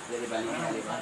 Jadi baliknya lima.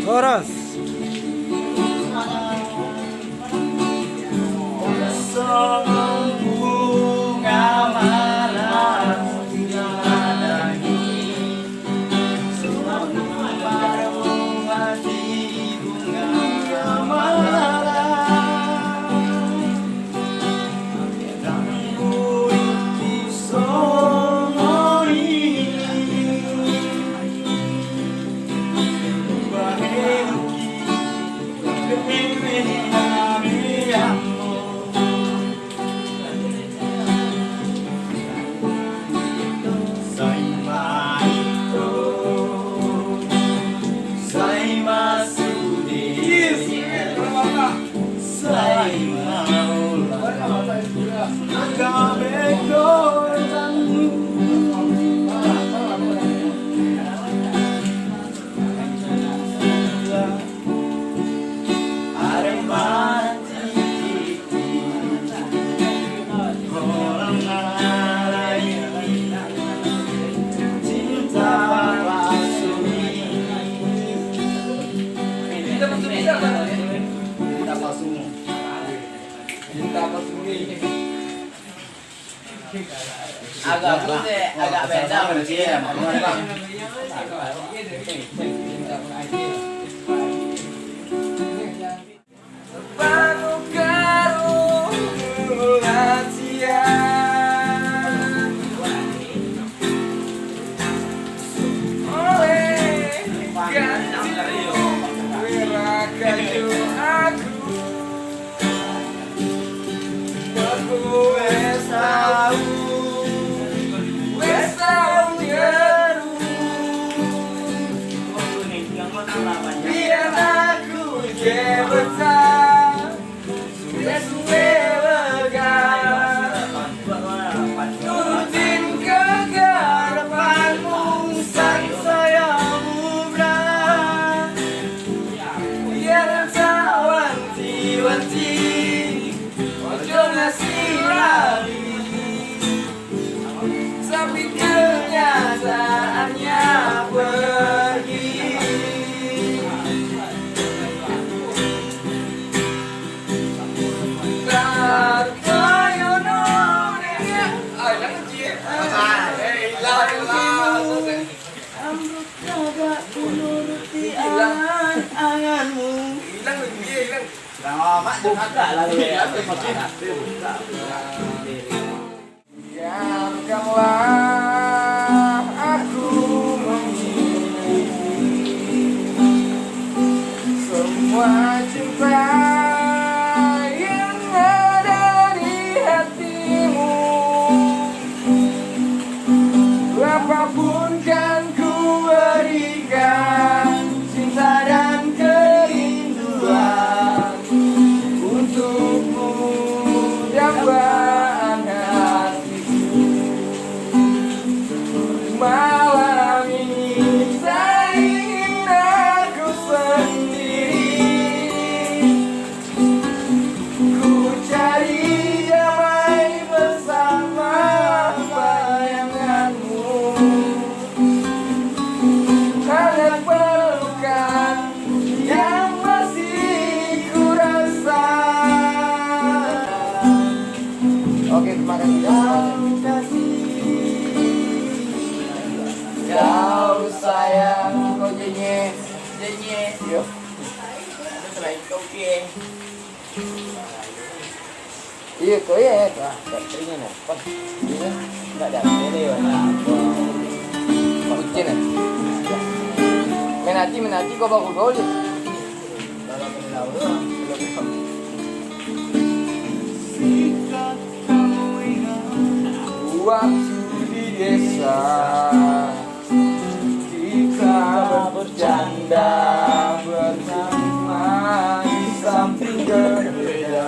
Chorus. Bunga malam tidak lagi baru hati bunga malam rambut songoni agak beda berarti ya Bang. Tapi kenyataannya pergi. Biarkanlah aku memilih semua cinta yang ada di hatimu. Apapun kan ku berikan cinta dan kerinduan untukmu, dambaan hatiku. Malam ini tak ingin aku sendiri, ku cari damai bersama. Iya kok ya. Wah, baterainya nelpon. Iya, nggak ada ini warna apa? Bucin ya. Menati kau bagus kau je. Kalau penyelaw doang, belum. Waktu di desa kita bercanda bersama di samping berbeda.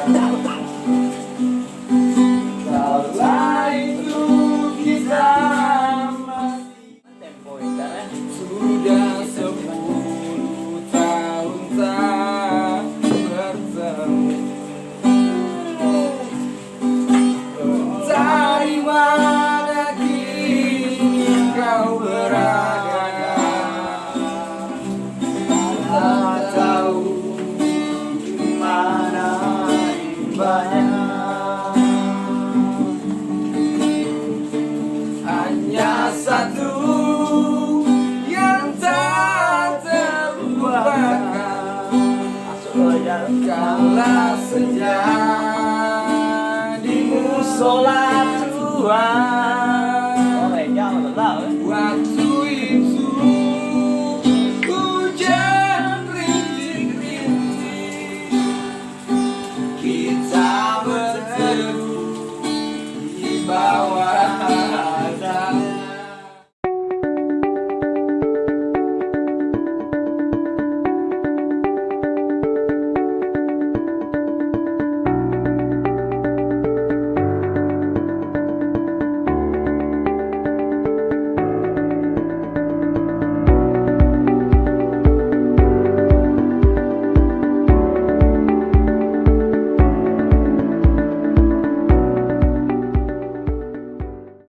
Kala itu kita masih Tempo kan? sudah 10 tahun tak bertemu. Dari mana kini kau berada? Tak tahu Mana imbanya? hanya satu yang tak terlupakan. Kala senja di musola Sholat Tuhan.